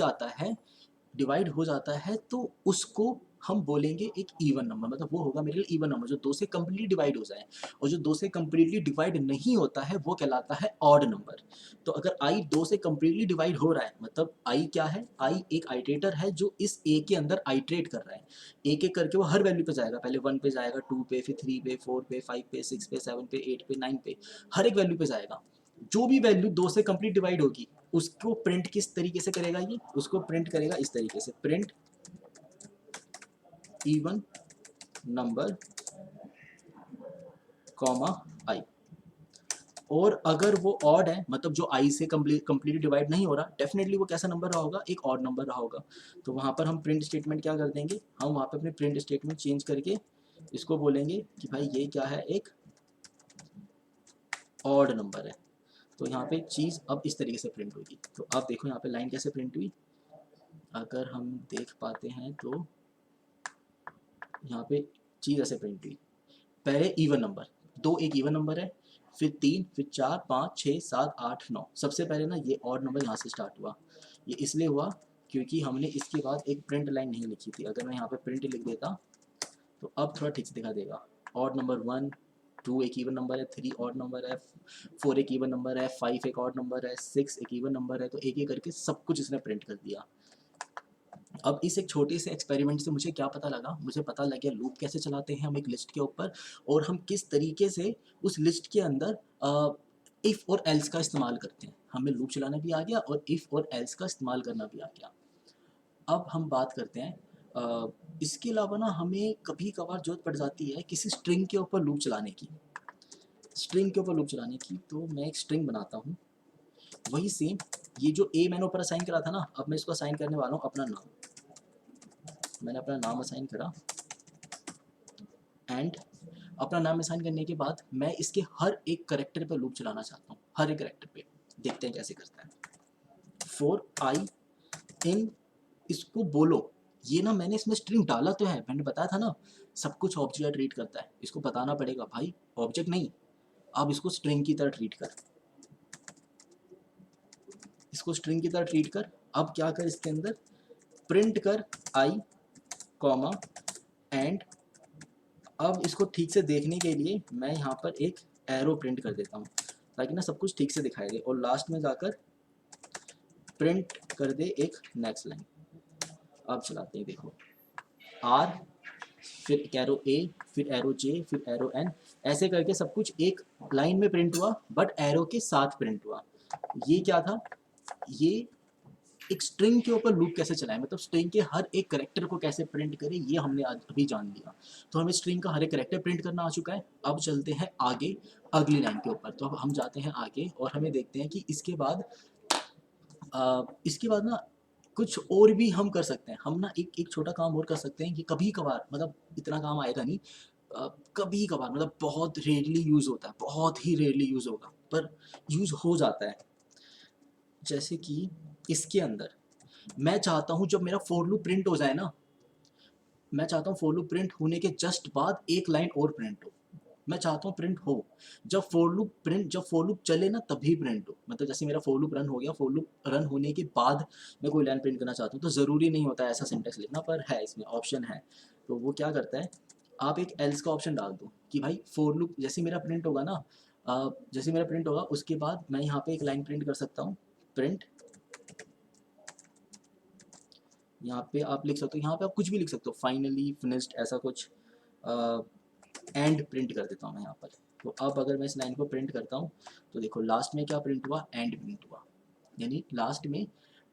जाता है तो उसको हम बोलेंगे एक इवन नंबर, मतलब वो होगा मेरे लिए इवन नंबर जो 2 से कंप्लीटली डिवाइड हो जाए। और जो 2 से कंप्लीटली डिवाइड नहीं होता है वो कहलाता है ऑड नंबर। तो अगर आई 2 से कंप्लीटली डिवाइड हो रहा है, मतलब आई क्या है, आई एक आइटरेटर है जो इस ए के अंदर आइटरेट कर रहा है। एक एक करके वो हर वैल्यू पे जाएगा, पहले 1 पे जाएगा, 2 पे, फिर 3 पे, 4 पे, 5 पे, 6 पे, 7 पे, 8 पे, 9 पे, हर एक वैल्यू पे जाएगा। जो भी वैल्यू 2 से कंप्लीट डिवाइड होगी उसको प्रिंट किस तरीके से करेगा, ये उसको प्रिंट करेगा इस तरीके से, प्रिंट इवन नंबर कॉमा आई। और अगर वो ऑड है, मतलब जो आई से कंप्लीटली डिवाइड नहीं हो रहा, डेफिनेटली वो कैसा नंबर रहा होगा, एक ऑड नंबर रहा होगा। तो वहाँ पर हम प्रिंट स्टेटमेंट क्या कर देंगे, हम वहाँ पर अपने प्रिंट स्टेटमेंट चेंज करके इसको बोलेंगे कि भाई ये क्या है, एक ऑड नंबर है। तो यहाँ पे चीज़ अब इस तरीके से प्रिंट होगी। तो अब देखो यहाँ पे लाइन कैसे प्रिंट हुई, अगर हम देख पाते हैं तो यहाँ पे चीज़ ऐसे प्रिंट हुई, पहले इवन नंबर, दो एक इवन नंबर है, फिर 3, फिर 4, 5, 6, 7, 8, 9, सबसे पहले ना ये ऑड नंबर यहाँ से स्टार्ट हुआ। ये इसलिए हुआ क्योंकि हमने इसके बाद एक प्रिंट लाइन नहीं लिखी थी। अगर मैं यहाँ पे प्रिंट लिख देता तो अब थोड़ा ठीक से दिखा देगा। ऑड नंबर 1, 2 एक इवन नंबर है, 3 ऑड नंबर है, 4 एक इवन नंबर है, 5 एक ऑड नंबर है, 6 एक इवन नंबर है। तो एक एक करके सब कुछ इसने प्रिंट कर दिया। अब इस एक छोटे से एक्सपेरिमेंट से मुझे क्या पता लगा, मुझे पता लग गया लूप कैसे चलाते हैं हम एक लिस्ट के ऊपर, और हम किस तरीके से उस लिस्ट के अंदर इफ़ और एल्स का इस्तेमाल करते हैं। हमें लूप चलाना भी आ गया और इफ़ और एल्स का इस्तेमाल करना भी आ गया। अब हम बात करते हैं इसके अलावा ना हमें कभी कभार जरूरत पड़ जाती है किसी स्ट्रिंग के ऊपर लूप चलाने की। तो मैं एक स्ट्रिंग बनाता हूँ, वही सेम, ये जो ए मैंने ऊपर असाइन करा था ना, अब मैं इसको असाइन करने वाला हूँ अपना नाम। मैंने अपना नाम असाइन करा, एंड अपना नाम असाइन करने के बाद मैं इसके हर एक करेक्टर पे लूप चलाना चाहता हूँ, हर एक करेक्टर पे। देखते हैं कैसे करता है। फॉर आई इन, इसको बोलो, ये ना मैंने इसमें स्ट्रिंग डाला तो है, मैंने बताया था ना सब कुछ ऑब्जेक्ट ट्रीट करता है, इसको बताना पड़ेगा भाई ऑब्जेक्ट नहीं, अब इसको स्ट्रिंग की तरह ट्रीट कर, इसको स्ट्रिंग की तरह ट्रीट कर। अब क्या कर, इसके अंदर प्रिंट कर आई कॉमा एंड। अब इसको ठीक से देखने के लिए मैं यहाँ पर एक एरो प्रिंट कर देता हूँ ताकि ना सब कुछ ठीक से दिखाई दे, और लास्ट में जाकर प्रिंट कर दे एक नेक्स्ट लाइन। अब चलाते हैं, देखो आर, फिर एक एरो ए, फिर एरो जे, फिर एरो एन, ऐसे करके सब कुछ एक लाइन में प्रिंट हुआ, बट एरो के साथ प्रिंट हुआ। ये क्या था, ये एक स्ट्रिंग के ऊपर लूप कैसे चलाए, मतलब स्ट्रिंग के हर एक करेक्टर को कैसे प्रिंट करें, ये हमने आज अभी जान लिया। तो हमें स्ट्रिंग का हर एक करेक्टर प्रिंट करना आ चुका है। अब चलते हैं आगे अगली लाइन के ऊपर। तो अब हम जाते हैं आगे और हमें देखते हैं कि इसके बाद ना कुछ और भी हम कर सकते हैं। हम ना एक एक छोटा काम और कर सकते हैं कि कभी कभार, मतलब इतना काम आएगा नहीं, कभी कभार, मतलब बहुत रेयरली यूज़ होता है, बहुत ही रेयरली यूज़ होगा पर यूज़ हो जाता है। जैसे कि इसके अंदर मैं चाहता हूँ जब मेरा फॉर लूप प्रिंट हो जाए ना, मैं चाहता हूँ फॉर लूप प्रिंट होने के जस्ट बाद एक लाइन और प्रिंट हो। मैं चाहता हूँ प्रिंट हो जब फॉर लूप चले ना तभी प्रिंट हो। मतलब जैसे मेरा फॉर लूप रन हो गया, फॉर लूप रन होने के बाद मैं कोई लाइन प्रिंट करना चाहता हूँ, तो ज़रूरी नहीं होता है ऐसा सिंटेक्स लिखना, पर है इसमें ऑप्शन है। तो वो क्या करता है, आप एक एल्स का ऑप्शन डाल दो कि भाई फॉर लूप जैसे मेरा प्रिंट होगा ना, जैसे मेरा प्रिंट होगा उसके बाद मैं यहाँ पे एक लाइन प्रिंट कर सकता हूँ, प्रिंट, यहाँ पे आप लिख सकते हो, यहाँ पे आप कुछ भी लिख सकते हो, फाइनली फिनिश्ड ऐसा कुछ, एंड प्रिंट कर देता हूँ मैं यहाँ पर। तो अब अगर मैं इस लाइन को प्रिंट करता हूँ तो देखो लास्ट में क्या प्रिंट हुआ, एंड प्रिंट हुआ। यानी लास्ट में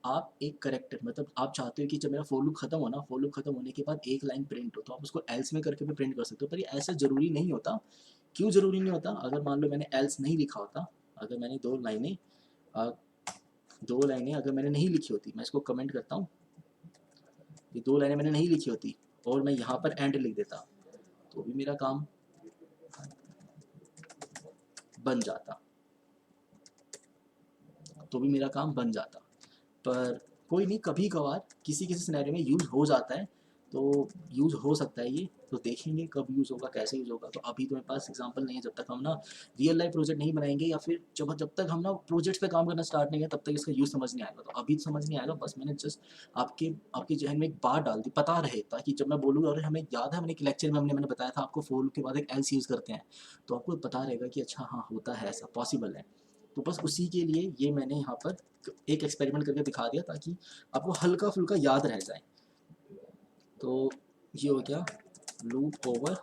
आप एक करेक्टर, मतलब आप चाहते हो कि जब मेरा फॉर लूप खत्म हो ना, फॉर लूप खत्म होने के बाद एक लाइन प्रिंट हो, तो आप उसको एल्स में करके भी प्रिंट कर सकते हो, पर ये ऐसा ज़रूरी नहीं होता। क्यों ज़रूरी नहीं होता, अगर मान लो मैंने एल्स नहीं लिखा होता, अगर मैंने दो लाइनें अगर मैंने नहीं लिखी होती, मैं इसको कमेंट करता हूँ, ये दो लाइनें मैंने नहीं लिखी होती और मैं यहाँ पर एंड लिख देता तो भी मेरा काम बन जाता। तो भी मेरा काम बन जाता। पर कोई नहीं, कभी कभार किसी किसी सिनेरियो में यूज़ हो जाता है, तो यूज़ हो सकता है ये, तो देखेंगे कब यूज़ होगा, कैसे यूज़ होगा। तो अभी तो मेरे पास एग्जांपल नहीं है, जब तक हम ना रियल लाइफ प्रोजेक्ट नहीं बनाएंगे या फिर जब तक हम ना प्रोजेक्ट्स पे काम करना स्टार्ट नहीं है, तब तक इसका यूज़ समझ नहीं आएगा। तो अभी तो समझ नहीं आएगा, बस मैंने जस्ट आपके आपके जहन में एक बात डाल दी, पता रहे, ताकि जब मैं बोलूँगा, और हमें याद है, मैंने एक लेक्चर में मैंने बताया था आपको, फॉर लूप के बाद एक एल्स यूज़ करते हैं, तो आपको पता रहेगा कि अच्छा हाँ होता है, ऐसा पॉसिबल है। तो बस उसी के लिए ये मैंने यहाँ पर एक एक्सपेरिमेंट करके दिखा दिया, ताकि आपको हल्का फुल्का याद रह जाए। तो ये हो गया लूप ओवर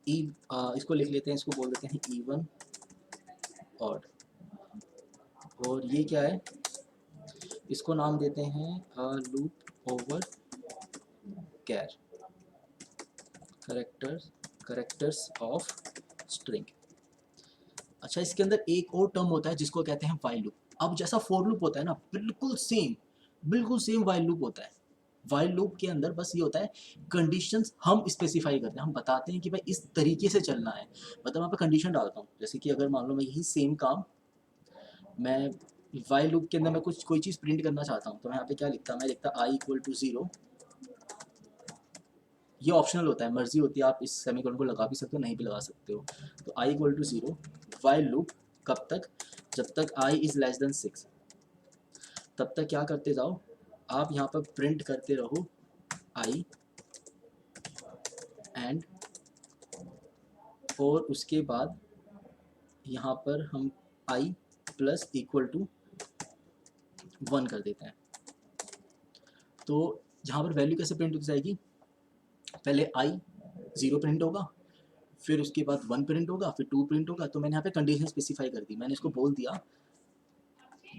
ई, इसको लिख लेते हैं, इसको बोल देते हैं इवन ऑड। और ये क्या है, इसको नाम देते हैं loop over char, characters of string. अच्छा, इसके अंदर एक और टर्म होता है जिसको कहते हैं वाइल लूप। अब जैसा फॉर लूप होता है ना, बिल्कुल सेम वाइल लूप होता है। वाइल लूप के अंदर बस ये होता है, कंडीशंस हम स्पेसिफाई करते हैं, हम बताते हैं कि भाई इस तरीके से चलना है। मतलब वहाँ पे कंडीशन डालता हूँ, जैसे कि अगर मान लो मैं यही सेम काम, मैं वाइल लूप के अंदर मैं कुछ कोई चीज़ प्रिंट करना चाहता हूँ, तो मैं यहाँ पे क्या लिखता, मैं लिखता i इक्वल टू 0। ये ऑप्शनल होता है, मर्जी होती है, आप इस सेमीकोलन को लगा भी सकते हो, नहीं भी लगा सकते हो। तो i equal to 0, while loop कब तक, जब तक i इज़ लेस देन 6, तब तक क्या करते जाओ, आप यहाँ पर प्रिंट करते रहो i एंड, और उसके बाद यहाँ पर हम i प्लस इक्वल टू 1 कर देते हैं। तो यहाँ पर वैल्यू कैसे प्रिंट होती जाएगी, पहले i 0 प्रिंट होगा, फिर उसके बाद 1 प्रिंट होगा, फिर 2 प्रिंट होगा। तो मैंने यहाँ पे कंडीशन स्पेसिफाई कर दी, मैंने इसको बोल दिया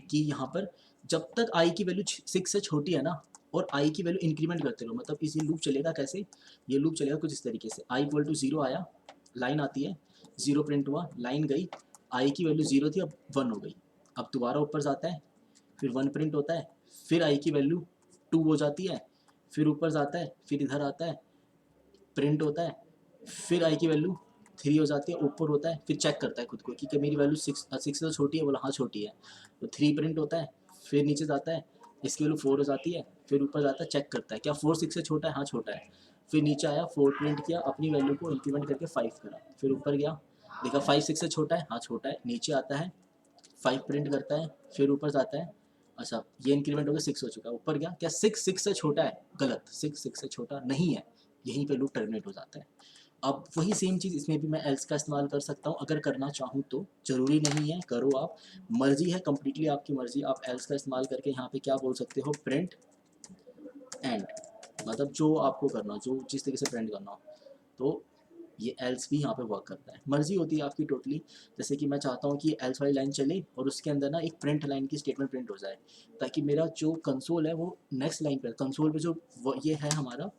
कि यहाँ पर जब तक i की वैल्यू 6 से छोटी है ना, और i की वैल्यू इंक्रीमेंट करते रहो, मतलब इस ये लूप चलेगा कैसे, ये लूप चलेगा कुछ इस तरीके से, i इक्वल टू 0 आया, लाइन आती है, 0 प्रिंट हुआ, लाइन गई, i की वैल्यू 0 थी, अब 1 हो गई, अब दोबारा ऊपर जाता है, फिर 1 प्रिंट होता है, फिर i की वैल्यू 2 हो जाती है, फिर ऊपर जाता है, फिर इधर आता है, प्रिंट होता है, फिर i की वैल्यू 3 हो जाती है, ऊपर होता है, फिर चेक करता है खुद को कि मेरी वैल्यू 6 से तो छोटी है, बोला हाँ छोटी है, तो 3 प्रिंट होता है, फिर नीचे जाता है, इसकी वैल्यू 4 हो जाती है, फिर ऊपर जाता है, चेक करता है क्या 4 6 से छोटा है, हाँ छोटा है, फिर नीचे आया, 4 प्रिंट किया, अपनी वैल्यू को इंक्रीमेंट करके 5 करा, फिर ऊपर गया, देखा 5 6 से छोटा है, हाँ छोटा है, नीचे आता है, 5 प्रिंट करता है, फिर ऊपर जाता है, अच्छा ये इंक्रीमेंट हो गया 6 हो चुका है, ऊपर गया, क्या 6 से छोटा है, गलत, 6 से छोटा नहीं है, यहीं पे लूप टर्मिनेट हो जाता है। अब वही सेम चीज़ इसमें भी मैं एल्स का इस्तेमाल कर सकता हूँ, अगर करना चाहूँ तो, ज़रूरी नहीं है, करो आप, मर्जी है, कम्प्लीटली आपकी मर्जी। आप एल्स का इस्तेमाल करके यहाँ पे क्या बोल सकते हो, प्रिंट एंड, मतलब जो आपको करना हो, जो जिस तरीके से प्रिंट करना हो, तो ये एल्स भी यहाँ पे वर्क करता है, मर्जी होती है आपकी टोटली। जैसे कि मैं चाहता हूँ कि एल्स वाली लाइन चले और उसके अंदर ना एक प्रिंट लाइन की स्टेटमेंट प्रिंट हो जाए, ताकि मेरा जो कंसोल है वो नेक्स्ट लाइन पर, कंसोल पे जो ये है हमारा,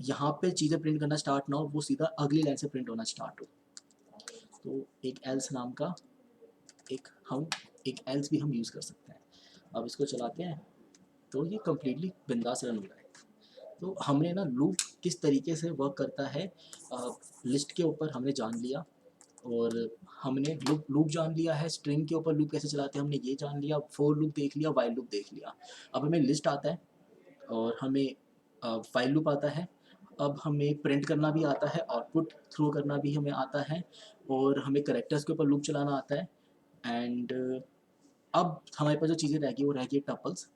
यहाँ पे चीज़ें प्रिंट करना स्टार्ट ना हो, वो सीधा अगली लाइन से प्रिंट होना स्टार्ट हो। तो एक एल्स नाम का एक एल्स भी हम यूज़ कर सकते हैं। अब इसको चलाते हैं, तो ये कम्प्लीटली बिंदास रन हो रहा है। तो हमने ना लूप किस तरीके से वर्क करता है, लिस्ट के ऊपर हमने जान लिया, और हमने लूप जान लिया है, स्ट्रिंग के ऊपर लूप कैसे चलाते हैं हमने ये जान लिया, फोर लूप देख लिया, वाइल लूप देख लिया। अब हमें लिस्ट आता है, और हमें वाइल लूप आता है, अब हमें प्रिंट करना भी आता है, आउटपुट थ्रो करना भी हमें आता है, और हमें करेक्टर्स के ऊपर लूप चलाना आता है। एंड अब हमारे पास जो चीज़ें रह गई वो रह गई टपल्स।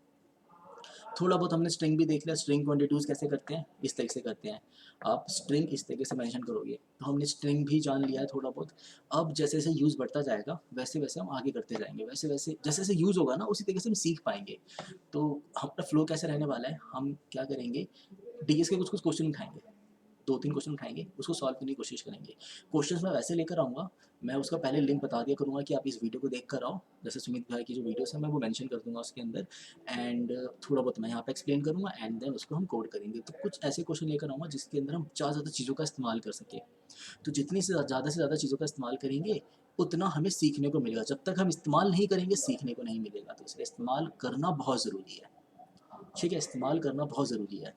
थोड़ा बहुत हमने स्ट्रिंग भी देख लिया, स्ट्रिंग को इंट्रोड्यूस कैसे करते हैं, इस तरीके से करते हैं, आप स्ट्रिंग इस तरीके से मेंशन करोगे, तो हमने स्ट्रिंग भी जान लिया है थोड़ा बहुत। अब जैसे जैसे यूज़ बढ़ता जाएगा, वैसे वैसे हम आगे करते जाएंगे, वैसे वैसे जैसे जैसे यूज़ होगा ना, उसी तरीके से हम सीख पाएंगे। तो हमारा फ्लो कैसे रहने वाला है, हम क्या करेंगे, डीएस के कुछ कुछ क्वेश्चन उठाएंगे, 2-3 क्वेश्चन उठाएंगे, उसको सॉल्व करने की कोशिश करेंगे। क्वेश्चंस मैं वैसे लेकर आऊँगा, मैं उसका पहले लिंक बता दिया करूँगा कि आप इस वीडियो को देख कर आओ, जैसे सुमित भाई की जो वीडियोस है मैं वो मेंशन कर दूँगा उसके अंदर, एंड थोड़ा बहुत मैं यहाँ पे एक्सप्लेन करूँगा, एंड देन उसको हम कोड करेंगे। तो कुछ ऐसे क्वेश्चन लेकर आऊँगा जिसके अंदर हम ज़्यादा चीज़ों का इस्तेमाल कर सकें। तो जितनी से ज़्यादा चीज़ों का इस्तेमाल करेंगे, उतना हमें सीखने को मिलेगा। जब तक हम इस्तेमाल नहीं करेंगे, सीखने को नहीं मिलेगा। तो इसलिए इस्तेमाल करना बहुत ज़रूरी है। ठीक है, इस्तेमाल करना बहुत ज़रूरी है।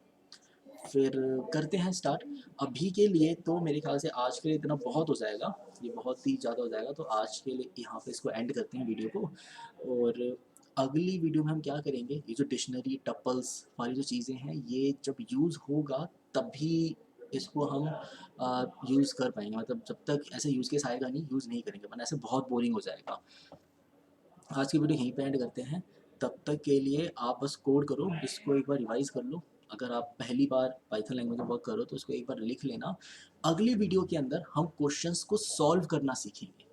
फिर करते हैं स्टार्ट। अभी के लिए तो मेरे ख्याल से आज के लिए इतना बहुत हो जाएगा, ये बहुत ही ज़्यादा हो जाएगा, तो आज के लिए यहाँ पे इसको एंड करते हैं वीडियो को। और अगली वीडियो में हम क्या करेंगे, ये जो डिक्शनरी टपल्स वाली जो चीज़ें हैं ये जब यूज़ होगा तभी इसको हम यूज़ कर पाएंगे, मतलब जब तक ऐसे यूज़ केस आएगा नहीं यूज़ नहीं करेंगे, वरना ऐसे बहुत बोरिंग हो जाएगा। आज की वीडियो यहीं पे एंड करते हैं। तब तक के लिए आप बस कोड करो, इसको एक बार रिवाइज कर लो। अगर आप पहली बार पाइथन लैंग्वेज में वर्क करो तो इसको एक बार लिख लेना। अगली वीडियो के अंदर हम क्वेश्चंस को सॉल्व करना सीखेंगे,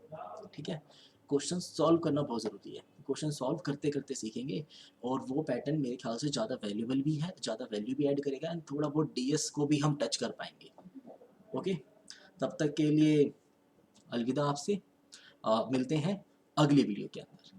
ठीक है। क्वेश्चन सॉल्व करना बहुत ज़रूरी है, क्वेश्चन सॉल्व करते करते सीखेंगे। और वो पैटर्न मेरे ख्याल से ज़्यादा वैल्यूबल भी है, ज़्यादा वैल्यू भी ऐड करेगा, एंड थोड़ा बहुत डीएस को भी हम टच कर पाएंगे। ओके, तब तक के लिए अलविदा आपसे। मिलते हैं अगली वीडियो के अंदर।